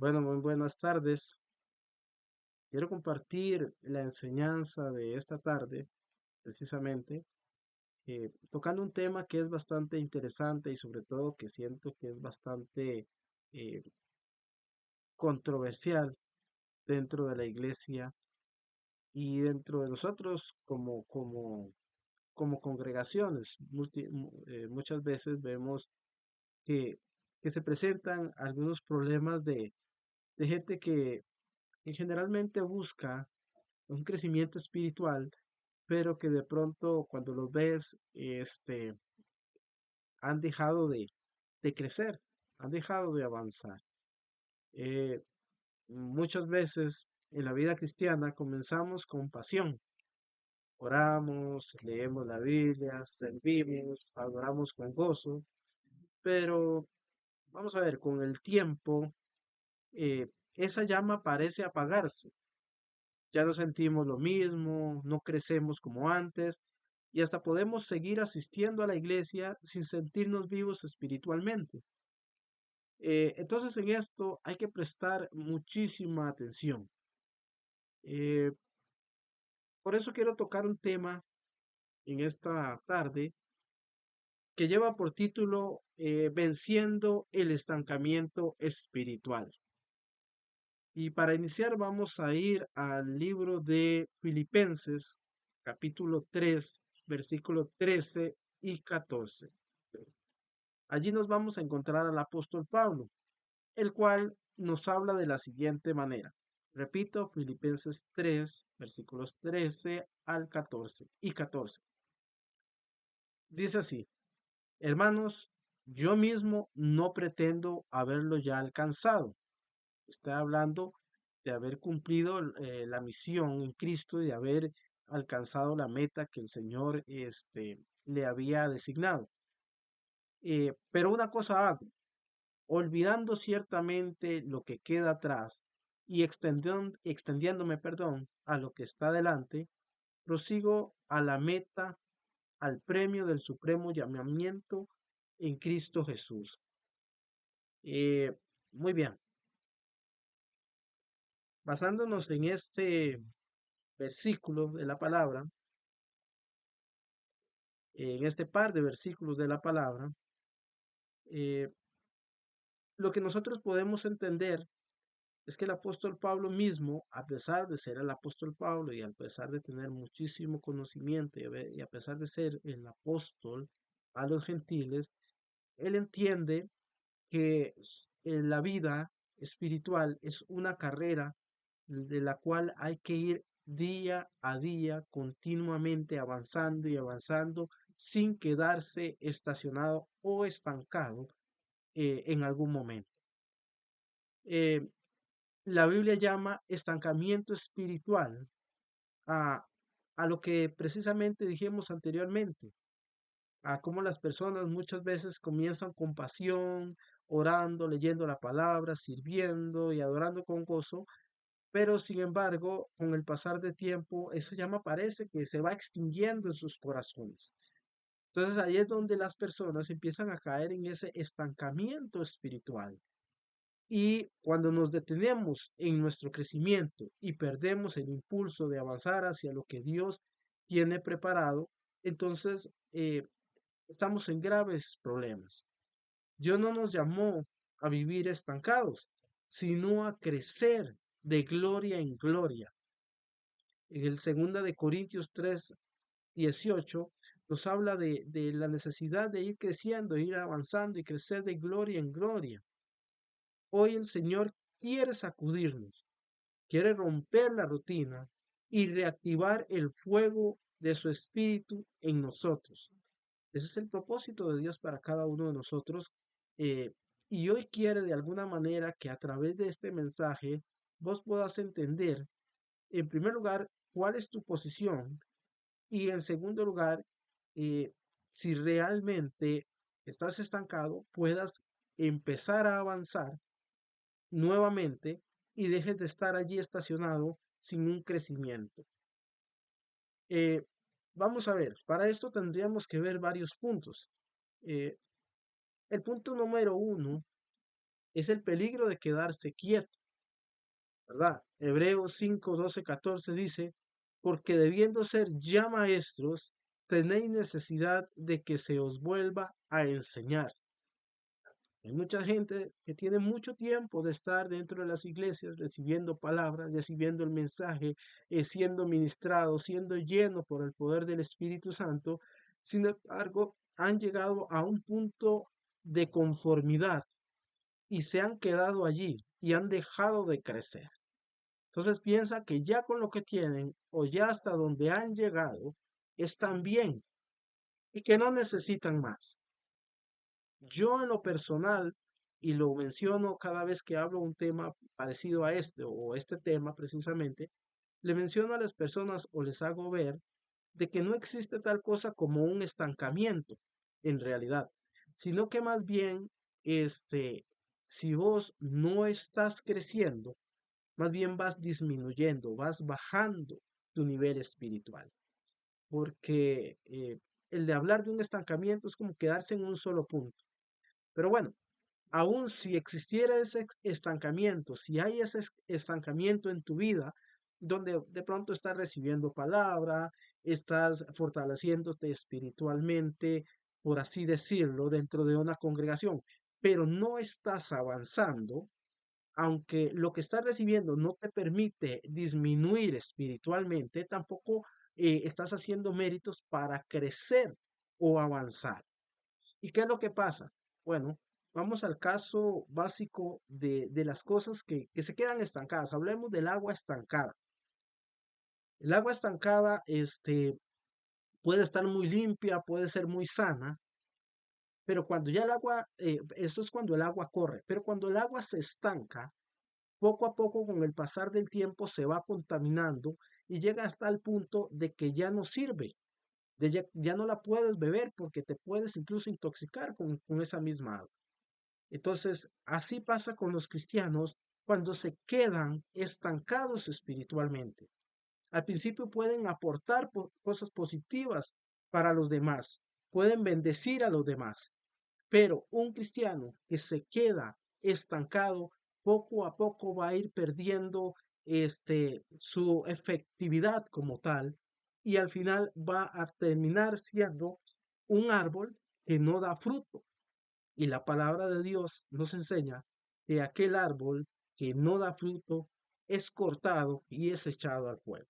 Bueno, muy buenas tardes. Quiero compartir la enseñanza de esta tarde, precisamente, tocando un tema que es bastante interesante y sobre todo que siento que es bastante eh, controversial dentro de la iglesia y dentro de nosotros como congregaciones. Muchas veces vemos que, que se presentan algunos problemas de gente que generalmente busca un crecimiento espiritual, pero que de pronto cuando los ves, han dejado de crecer, han dejado de avanzar. Eh, Muchas veces en la vida cristiana comenzamos con pasión, oramos, leemos la Biblia, servimos, adoramos con gozo, pero vamos a ver, con el tiempo, esa llama parece apagarse. Ya no sentimos lo mismo, no crecemos como antes y hasta podemos seguir asistiendo a la iglesia sin sentirnos vivos espiritualmente. Entonces en esto hay que prestar muchísima atención. Eh, por eso quiero tocar un tema en esta tarde que lleva por título Venciendo el estancamiento espiritual. Y para iniciar vamos a ir al libro de Filipenses, capítulo 3, versículo 13 y 14. Allí nos vamos a encontrar al apóstol Pablo, el cual nos habla de la siguiente manera. Repito, Filipenses 3, versículos 13 al 14 y 14. Dice así, hermanos, yo mismo no pretendo haberlo ya alcanzado. Está hablando de haber cumplido la misión en Cristo y de haber alcanzado la meta que el Señor le había designado. Pero una cosa hago, olvidando ciertamente lo que queda atrás y extendiéndome, perdón, a lo que está delante, prosigo a la meta, al premio del supremo llamamiento en Cristo Jesús. Eh, Muy bien, basándonos en este versículo de la palabra, en este par de versículos de la palabra, eh, lo que nosotros podemos entender es que el apóstol Pablo mismo, a pesar de ser el apóstol Pablo y a pesar de tener muchísimo conocimiento y a pesar de ser el apóstol a los gentiles, él entiende que la vida espiritual es una carrera de la cual hay que ir día a día, continuamente avanzando y avanzando sin quedarse estacionado o estancado en algún momento. Eh, la Biblia llama estancamiento espiritual a, a lo que precisamente dijimos anteriormente, a cómo las personas muchas veces comienzan con pasión, orando, leyendo la palabra, sirviendo y adorando con gozo, pero sin embargo, con el pasar de tiempo, esa llama parece que se va extinguiendo en sus corazones. Entonces ahí es donde las personas empiezan a caer en ese estancamiento espiritual. Y cuando nos detenemos en nuestro crecimiento y perdemos el impulso de avanzar hacia lo que Dios tiene preparado, entonces estamos en graves problemas. Dios no nos llamó a vivir estancados, sino a crecer de gloria en gloria. En el 2 de Corintios 3:18 nos habla de la necesidad de ir creciendo, ir avanzando y crecer de gloria en gloria. Hoy el Señor quiere sacudirnos, quiere romper la rutina y reactivar el fuego de su espíritu en nosotros. Ese es el propósito de Dios para cada uno de nosotros. eh, y hoy quiere de alguna manera que a través de este mensaje vos puedas entender, en primer lugar, cuál es tu posición y en segundo lugar, eh, si realmente estás estancado, puedas empezar a avanzar nuevamente y dejes de estar allí estacionado sin un crecimiento. Eh, Vamos a ver, para esto tendríamos que ver varios puntos. Eh, el punto número uno es el peligro de quedarse quieto, ¿verdad? Hebreos 5, 12, 14 dice, porque debiendo ser ya maestros, tenéis necesidad de que se os vuelva a enseñar. Hay mucha gente que tiene mucho tiempo de estar dentro de las iglesias recibiendo palabras, recibiendo el mensaje, siendo ministrado, siendo lleno por el poder del Espíritu Santo. Sin embargo, han llegado a un punto de conformidad y se han quedado allí y han dejado de crecer. Entonces piensa que ya con lo que tienen o ya hasta donde han llegado están bien y que no necesitan más. Yo en lo personal, y lo menciono cada vez que hablo un tema parecido a este o este tema precisamente, le menciono a las personas o les hago ver de que no existe tal cosa como un estancamiento en realidad, sino que más bien, si vos no estás creciendo, más bien vas disminuyendo, vas bajando tu nivel espiritual, porque el de hablar de un estancamiento es como quedarse en un solo punto. Pero bueno, aún si existiera ese estancamiento, si hay ese estancamiento en tu vida, donde de pronto estás recibiendo palabra, estás fortaleciéndote espiritualmente, por así decirlo, dentro de una congregación, pero no estás avanzando, aunque lo que estás recibiendo no te permite disminuir espiritualmente, tampoco estás haciendo méritos para crecer o avanzar. ¿Y qué es lo que pasa? Bueno, vamos al caso básico de las cosas que se quedan estancadas. Hablemos del agua estancada. El agua estancada, puede estar muy limpia, puede ser muy sana, pero cuando ya el agua, eso es cuando el agua corre, pero cuando el agua se estanca, poco a poco con el pasar del tiempo se va contaminando y llega hasta el punto de que ya no sirve, ya no la puedes beber porque te puedes incluso intoxicar con esa misma agua. Entonces, así pasa con los cristianos cuando se quedan estancados espiritualmente. Al principio pueden aportar cosas positivas para los demás, pueden bendecir a los demás, pero un cristiano que se queda estancado, poco a poco va a ir perdiendo su efectividad como tal y al final va a terminar siendo un árbol que no da fruto. Y la palabra de Dios nos enseña que aquel árbol que no da fruto es cortado y es echado al fuego.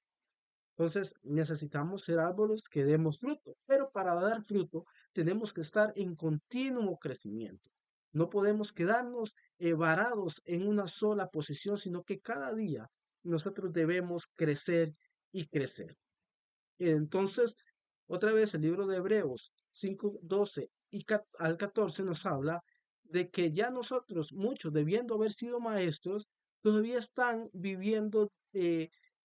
Entonces necesitamos ser árboles que demos fruto, pero para dar fruto tenemos que estar en continuo crecimiento. No podemos quedarnos varados en una sola posición, sino que cada día nosotros debemos crecer y crecer. Entonces, otra vez el libro de Hebreos 5 12 y al 14 nos habla de que ya nosotros, muchos debiendo haber sido maestros, todavía están viviendo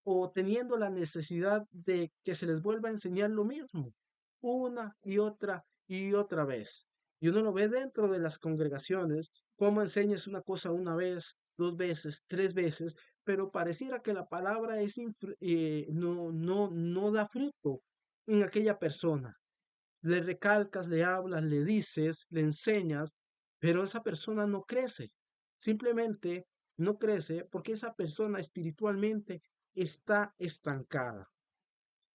o teniendo la necesidad de que se les vuelva a enseñar lo mismo, una y otra vez. Y uno lo ve dentro de las congregaciones, cómo enseñas una cosa una vez, dos veces, tres veces, pero pareciera que la palabra no da fruto en aquella persona. Le recalcas, le hablas, le dices, le enseñas, pero esa persona no crece. Simplemente no crece porque esa persona espiritualmente está estancada.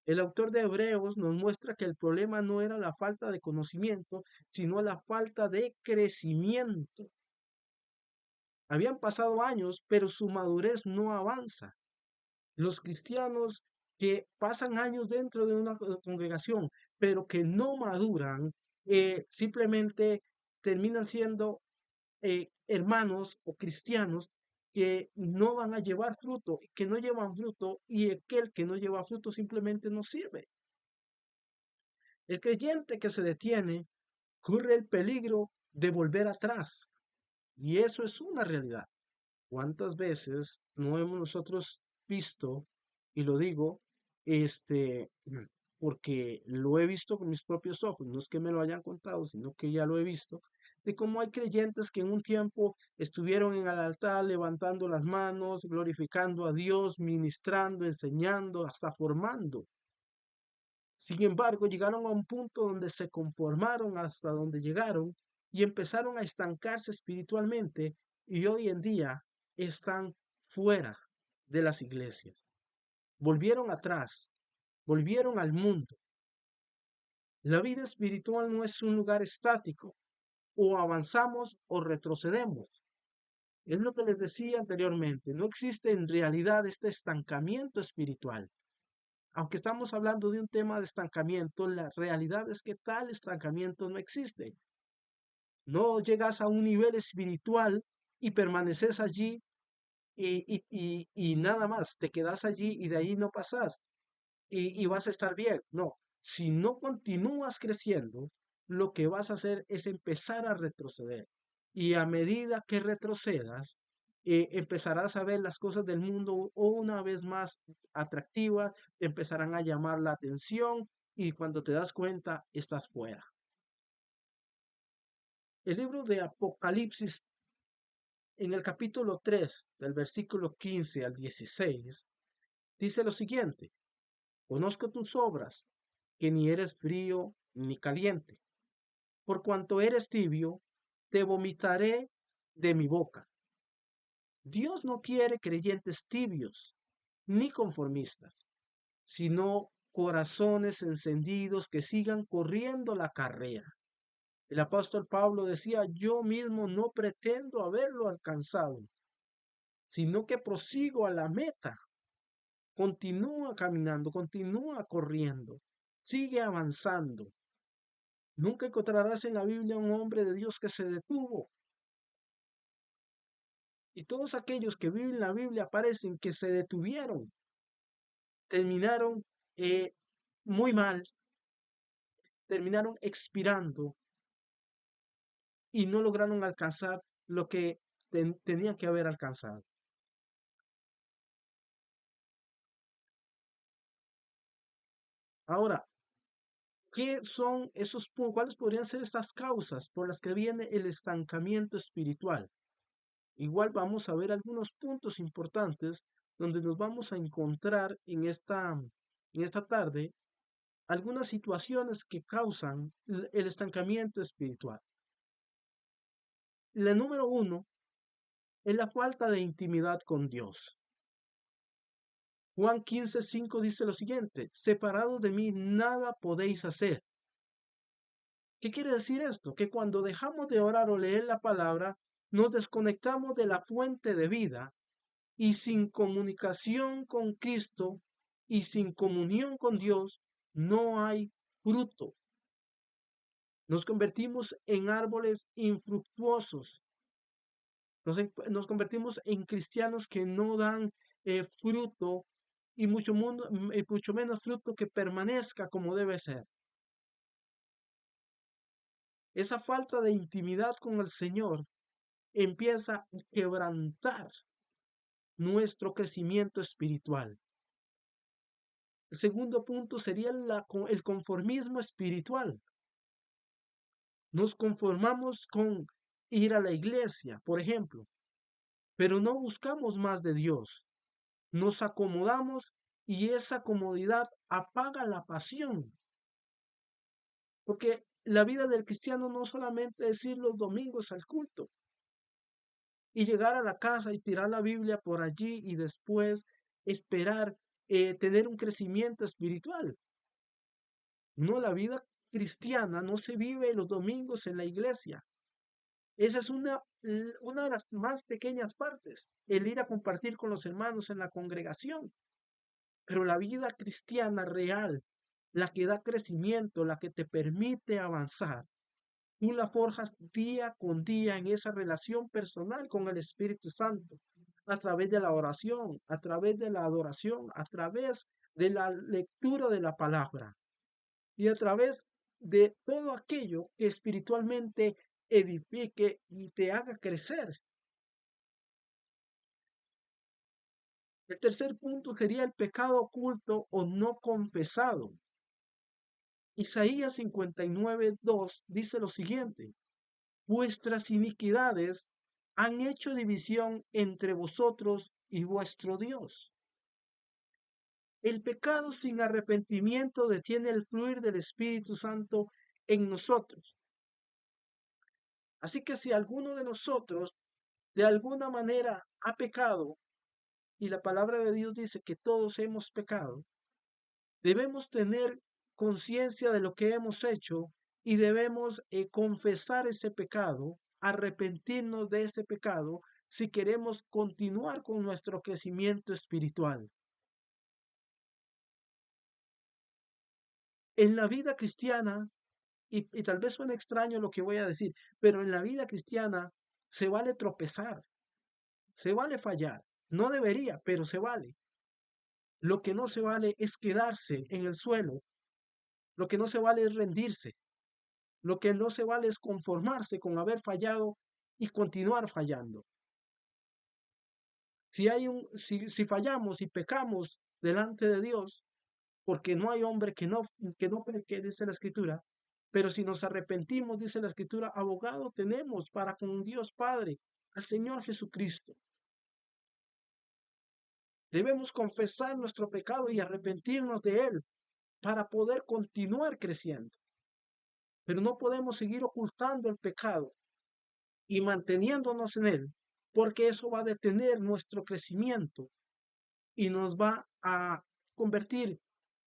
El autor de Hebreos nos muestra que el problema no era la falta de conocimiento, sino la falta de crecimiento. Habían pasado años, pero su madurez no avanza. Los cristianos que pasan años dentro de una congregación, pero que no maduran, simplemente terminan siendo hermanos o cristianos que no van a llevar fruto, que no llevan fruto, y aquel que no lleva fruto simplemente no sirve. El creyente que se detiene corre el peligro de volver atrás, y eso es una realidad. ¿Cuántas veces no hemos nosotros visto, y lo digo, porque lo he visto con mis propios ojos, no es que me lo hayan contado, sino que ya lo he visto, de cómo hay creyentes que en un tiempo estuvieron en el altar levantando las manos, glorificando a Dios, ministrando, enseñando, hasta formando. Sin embargo, llegaron a un punto donde se conformaron hasta donde llegaron y empezaron a estancarse espiritualmente y hoy en día están fuera de las iglesias. Volvieron atrás, volvieron al mundo. La vida espiritual no es un lugar estático, o avanzamos o retrocedemos. Es lo que les decía anteriormente, no existe en realidad este estancamiento espiritual. Aunque estamos hablando de un tema de estancamiento, la realidad es que tal estancamiento no existe. No llegas a un nivel espiritual y permaneces allí y nada más, te quedas allí y de ahí no pasas y vas a estar bien. No, si no continúas creciendo, lo que vas a hacer es empezar a retroceder. Y a medida que retrocedas, empezarás a ver las cosas del mundo una vez más atractivas, te empezarán a llamar la atención y cuando te das cuenta, estás fuera. El libro de Apocalipsis, en el capítulo 3, del versículo 15 al 16, dice lo siguiente: Conozco tus obras, que ni eres frío ni caliente. Por cuanto eres tibio, te vomitaré de mi boca. Dios no quiere creyentes tibios ni conformistas, sino corazones encendidos que sigan corriendo la carrera. El apóstol Pablo decía: yo mismo no pretendo haberlo alcanzado, sino que prosigo a la meta. Continúa caminando, continúa corriendo, sigue avanzando. Nunca encontrarás en la Biblia un hombre de Dios que se detuvo. Y todos aquellos que viven la Biblia parecen que se detuvieron, terminaron muy mal, terminaron expirando y no lograron alcanzar lo que tenían que haber alcanzado. Ahora, ¿cuáles podrían ser estas causas por las que viene el estancamiento espiritual? Igual vamos a ver algunos puntos importantes donde nos vamos a encontrar en esta tarde algunas situaciones que causan el estancamiento espiritual. La número uno es la falta de intimidad con Dios. Juan 15:5 dice lo siguiente: separados de mí nada podéis hacer. ¿Qué quiere decir esto? Que cuando dejamos de orar o leer la palabra, nos desconectamos de la fuente de vida y sin comunicación con Cristo y sin comunión con Dios, no hay fruto. Nos convertimos en árboles infructuosos. Nos convertimos en cristianos que no dan fruto y mucho menos fruto que permanezca como debe ser. Esa falta de intimidad con el Señor empieza a quebrantar nuestro crecimiento espiritual. El segundo punto sería el conformismo espiritual. Nos conformamos con ir a la iglesia, por ejemplo, pero no buscamos más de Dios. Nos acomodamos y esa comodidad apaga la pasión. Porque la vida del cristiano no solamente es ir los domingos al culto y llegar a la casa y tirar la Biblia por allí y después esperar tener un crecimiento espiritual. No, la vida cristiana no se vive los domingos en la iglesia. Esa es una de las más pequeñas partes, el ir a compartir con los hermanos en la congregación. Pero la vida cristiana real, la que da crecimiento, la que te permite avanzar, tú la forjas día con día en esa relación personal con el Espíritu Santo, a través de la oración, a través de la adoración, a través de la lectura de la palabra y a través de todo aquello que espiritualmente edifique y te haga crecer. El tercer punto sería el pecado oculto o no confesado. Isaías 59:2 dice lo siguiente: vuestras iniquidades han hecho división entre vosotros y vuestro Dios. El pecado sin arrepentimiento detiene el fluir del Espíritu Santo en nosotros. Así que si alguno de nosotros de alguna manera ha pecado, y la palabra de Dios dice que todos hemos pecado, debemos tener conciencia de lo que hemos hecho y debemos confesar ese pecado, arrepentirnos de ese pecado si queremos continuar con nuestro crecimiento espiritual. En la vida cristiana, y tal vez suene extraño lo que voy a decir, pero en la vida cristiana se vale tropezar, se vale fallar. No debería, pero se vale. Lo que no se vale es quedarse en el suelo. Lo que no se vale es rendirse. Lo que no se vale es conformarse con haber fallado y continuar fallando. Si fallamos y pecamos delante de Dios, porque no hay hombre que no peque, dice la Escritura, pero si nos arrepentimos, dice la Escritura, abogado tenemos para con Dios Padre, al Señor Jesucristo. Debemos confesar nuestro pecado y arrepentirnos de él para poder continuar creciendo. Pero no podemos seguir ocultando el pecado y manteniéndonos en él, porque eso va a detener nuestro crecimiento y nos va a convertir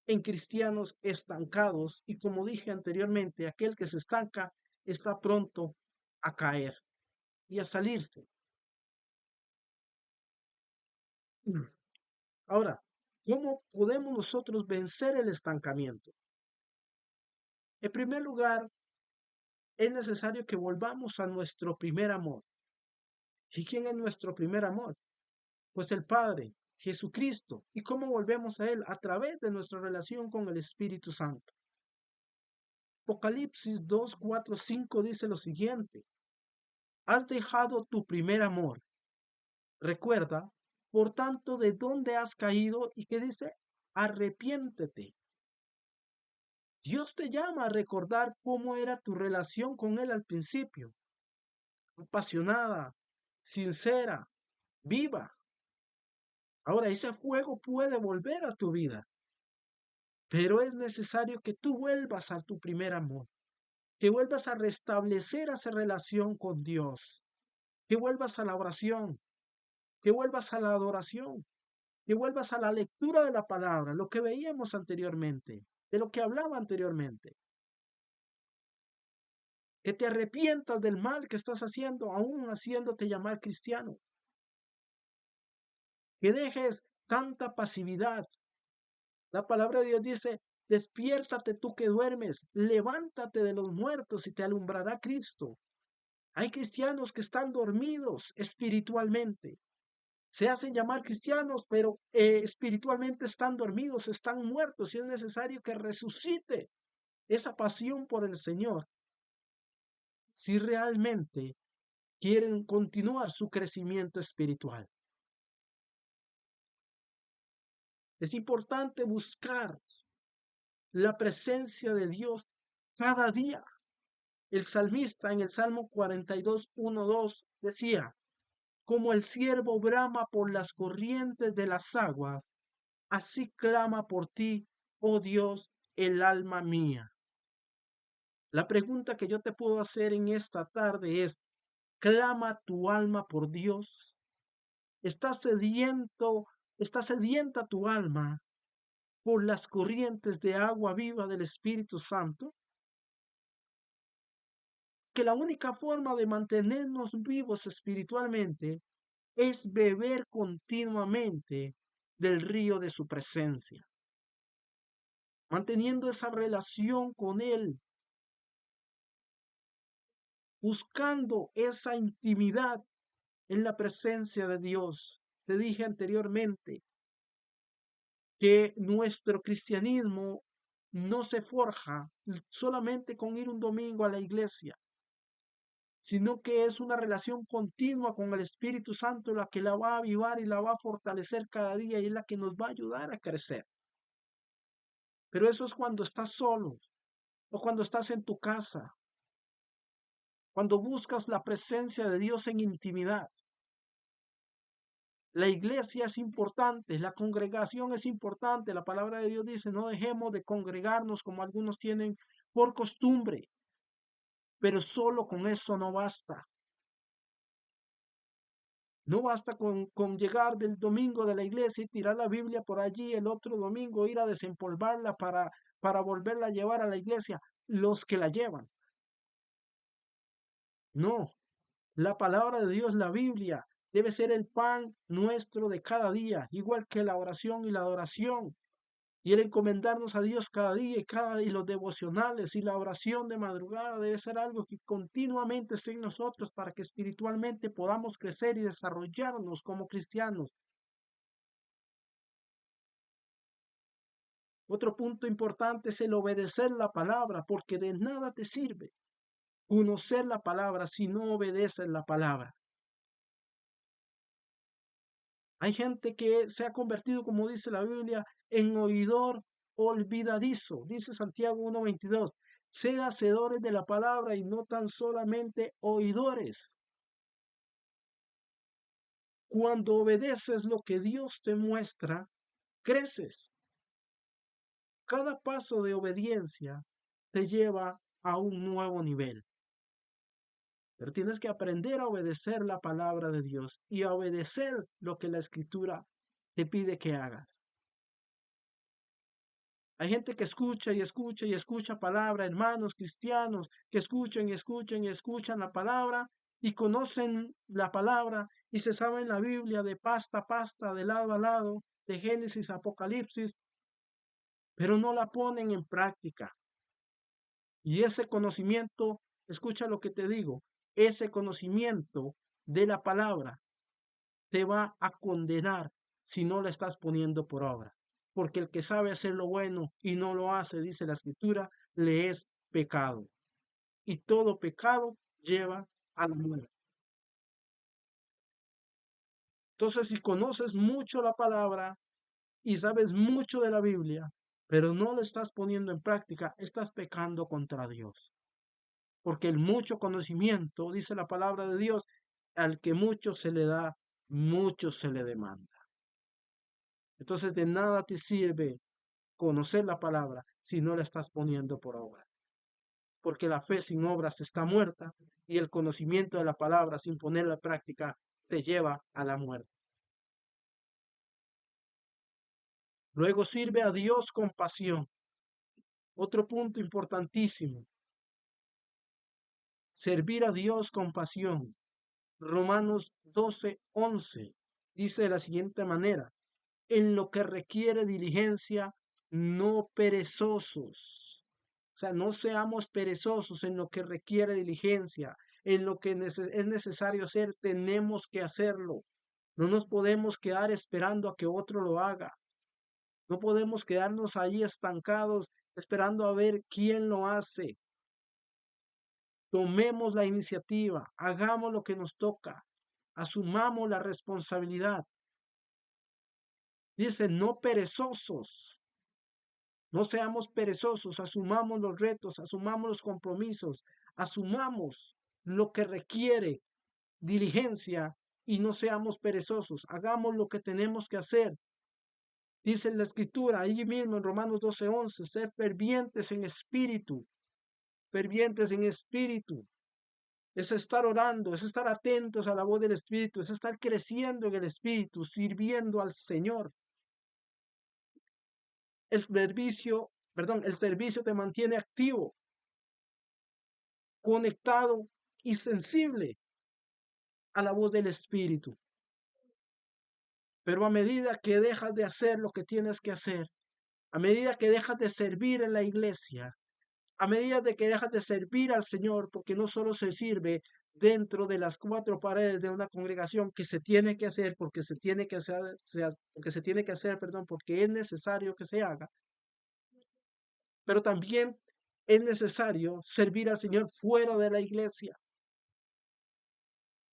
en cristianos estancados. Y como dije anteriormente, aquel que se estanca está pronto a caer y a salirse. Ahora, ¿cómo podemos nosotros vencer el estancamiento? En primer lugar, es necesario que volvamos a nuestro primer amor. ¿Y quién es nuestro primer amor? Pues el Padre, Jesucristo. ¿Y cómo volvemos a Él? A través de nuestra relación con el Espíritu Santo. Apocalipsis 2, 4, 5 dice lo siguiente: has dejado tu primer amor. Recuerda, por tanto, de dónde has caído, y que dice, arrepiéntete. Dios te llama a recordar cómo era tu relación con Él al principio, apasionada, sincera, viva. Ahora, ese fuego puede volver a tu vida, pero es necesario que tú vuelvas a tu primer amor, que vuelvas a restablecer esa relación con Dios, que vuelvas a la oración, que vuelvas a la adoración, que vuelvas a la lectura de la palabra, lo que veíamos anteriormente, de lo que hablaba anteriormente, que te arrepientas del mal que estás haciendo, aún haciéndote llamar cristiano, que dejes tanta pasividad. La palabra de Dios dice, despiértate tú que duermes, levántate de los muertos y te alumbrará Cristo. Hay cristianos que están dormidos espiritualmente. Se hacen llamar cristianos, pero espiritualmente están dormidos, están muertos, y es necesario que resucite esa pasión por el Señor si realmente quieren continuar su crecimiento espiritual. Es importante buscar la presencia de Dios cada día. El salmista en el Salmo 42, 1, 2 decía, como el ciervo brama por las corrientes de las aguas, así clama por ti, oh Dios, el alma mía. La pregunta que yo te puedo hacer en esta tarde es, ¿clama tu alma por Dios? ¿Estás sediento, está sedienta tu alma por las corrientes de agua viva del Espíritu Santo? Que la única forma de mantenernos vivos espiritualmente es beber continuamente del río de su presencia, manteniendo esa relación con Él, buscando esa intimidad en la presencia de Dios. Te dije anteriormente que nuestro cristianismo no se forja solamente con ir un domingo a la iglesia, sino que es una relación continua con el Espíritu Santo la que la va a avivar y la va a fortalecer cada día, y es la que nos va a ayudar a crecer. Pero eso es cuando estás solo o cuando estás en tu casa, cuando buscas la presencia de Dios en intimidad. La iglesia es importante, la congregación es importante. La palabra de Dios dice, no dejemos de congregarnos como algunos tienen por costumbre, pero solo con eso no basta. No basta con llegar del domingo de la iglesia y tirar la Biblia por allí, el otro domingo ir a desempolvarla para volverla a llevar a la iglesia. Los que la llevan. No, la palabra de Dios, la Biblia, debe ser el pan nuestro de cada día, igual que la oración y la adoración. Y el encomendarnos a Dios cada día y los devocionales y la oración de madrugada debe ser algo que continuamente esté en nosotros para que espiritualmente podamos crecer y desarrollarnos como cristianos. Otro punto importante es el obedecer la palabra, porque de nada te sirve conocer la palabra si no obedeces la palabra. Hay gente que se ha convertido, como dice la Biblia, en oidor olvidadizo. Dice Santiago 1:22. Sed hacedores de la palabra y no tan solamente oidores. Cuando obedeces lo que Dios te muestra, creces. Cada paso de obediencia te lleva a un nuevo nivel. Pero tienes que aprender a obedecer la palabra de Dios y a obedecer lo que la Escritura te pide que hagas. Hay gente que escucha y escucha y escucha palabra, hermanos cristianos que escuchan y escuchan y escuchan la palabra y conocen la palabra y se saben la Biblia de pasta a pasta, de lado a lado, de Génesis a Apocalipsis, pero no la ponen en práctica. Y ese conocimiento, escucha lo que te digo, ese conocimiento de la palabra te va a condenar si no la estás poniendo por obra. Porque el que sabe hacer lo bueno y no lo hace, dice la escritura, le es pecado. Y todo pecado lleva a la muerte. Entonces, si conoces mucho la palabra y sabes mucho de la Biblia, pero no lo estás poniendo en práctica, estás pecando contra Dios. Porque el mucho conocimiento, dice la palabra de Dios, al que mucho se le da, mucho se le demanda. Entonces de nada te sirve conocer la palabra si no la estás poniendo por obra. Porque la fe sin obras está muerta y el conocimiento de la palabra sin ponerla en práctica te lleva a la muerte. Luego sirve a Dios con pasión. Otro punto importantísimo. Servir a Dios con pasión. Romanos 12:11 dice de la siguiente manera: en lo que requiere diligencia, no perezosos. O sea, no seamos perezosos en lo que requiere diligencia, en lo que es necesario hacer, tenemos que hacerlo. No nos podemos quedar esperando a que otro lo haga. No podemos quedarnos ahí estancados esperando a ver quién lo hace. Tomemos la iniciativa, hagamos lo que nos toca, asumamos la responsabilidad. Dice, no perezosos. No seamos perezosos, asumamos los retos, asumamos los compromisos, asumamos lo que requiere diligencia y no seamos perezosos. Hagamos lo que tenemos que hacer. Dice en la escritura, allí mismo en Romanos 12:11, ser fervientes en espíritu. Es estar orando, es estar atentos a la voz del Espíritu, es estar creciendo en el Espíritu, sirviendo al Señor. El servicio te mantiene activo, conectado y sensible a la voz del Espíritu. Pero a medida que dejas de hacer lo que tienes que hacer, a medida que dejas de servir en la iglesia, a medida de que dejas de servir al Señor, porque no solo se sirve dentro de las cuatro paredes de una congregación que se tiene que hacer, porque se tiene que hacer, porque es necesario que se haga, pero también es necesario servir al Señor fuera de la iglesia,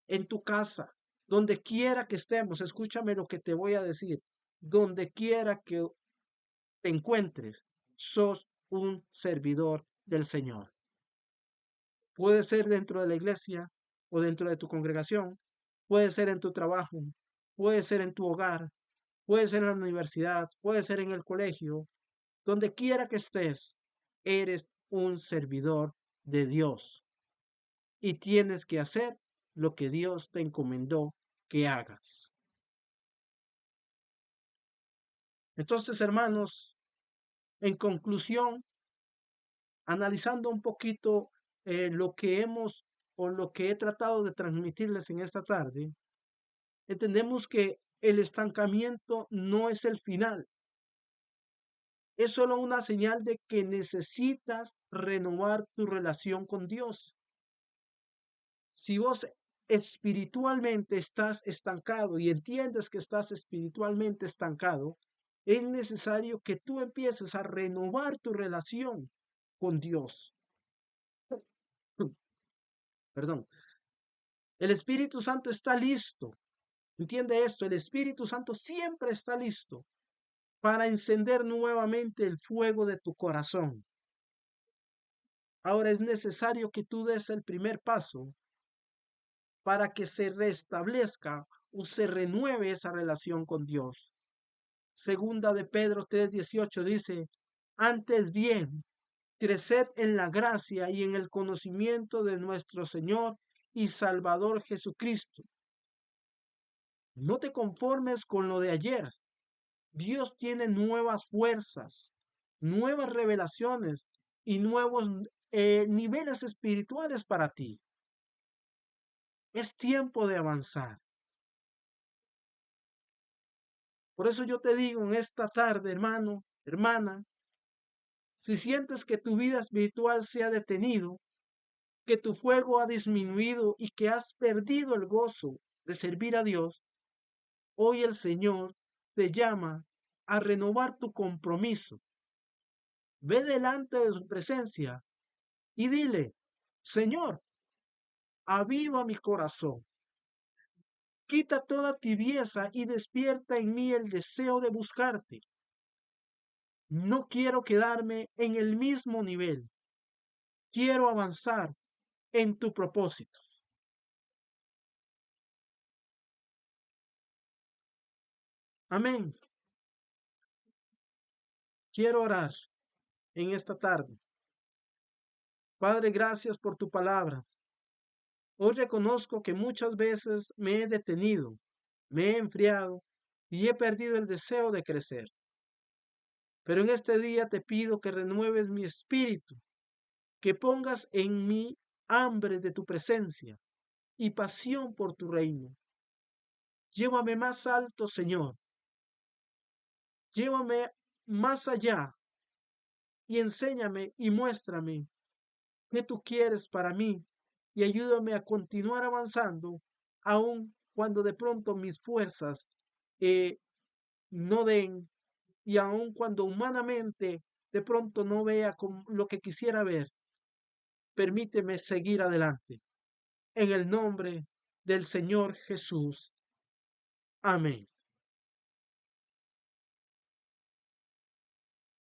en tu casa, donde quiera que estemos. Escúchame lo que te voy a decir. Donde quiera que te encuentres, sos un servidor del Señor. Puede ser dentro de la iglesia o dentro de tu congregación, puede ser en tu trabajo, puede ser en tu hogar, puede ser en la universidad, puede ser en el colegio. Donde quiera que estés, eres un servidor de Dios y tienes que hacer lo que Dios te encomendó que hagas. Entonces, hermanos, en conclusión, analizando un poquito lo que hemos o lo que he tratado de transmitirles en esta tarde, entendemos que el estancamiento no es el final, es solo una señal de que necesitas renovar tu relación con Dios. Si vos espiritualmente estás estancado y entiendes que estás espiritualmente estancado, es necesario que tú empieces a renovar tu relación con Dios. Perdón. El Espíritu Santo está listo. Entiende esto, el Espíritu Santo siempre está listo para encender nuevamente el fuego de tu corazón. Ahora es necesario que tú des el primer paso para que se restablezca o se renueve esa relación con Dios. Segunda de Pedro 3:18 dice, antes bien, creced en la gracia y en el conocimiento de nuestro Señor y Salvador Jesucristo. No te conformes con lo de ayer. Dios tiene nuevas fuerzas, nuevas revelaciones y nuevos niveles espirituales para ti. Es tiempo de avanzar. Por eso yo te digo en esta tarde, hermano, hermana, si sientes que tu vida espiritual se ha detenido, que tu fuego ha disminuido y que has perdido el gozo de servir a Dios, hoy el Señor te llama a renovar tu compromiso. Ve delante de su presencia y dile, Señor, aviva mi corazón, quita toda tibieza y despierta en mí el deseo de buscarte. No quiero quedarme en el mismo nivel, quiero avanzar en tu propósito. Amén. Quiero orar en esta tarde. Padre, gracias por tu palabra. Hoy reconozco que muchas veces me he detenido, me he enfriado y he perdido el deseo de crecer. Pero en este día te pido que renueves mi espíritu, que pongas en mí hambre de tu presencia y pasión por tu reino. Llévame más alto, Señor. Llévame más allá y enséñame y muéstrame qué tú quieres para mí y ayúdame a continuar avanzando, aun cuando de pronto mis fuerzas eh, no den y aun cuando humanamente de pronto no vea lo que quisiera ver. Permíteme seguir adelante. En el nombre del Señor Jesús. Amén.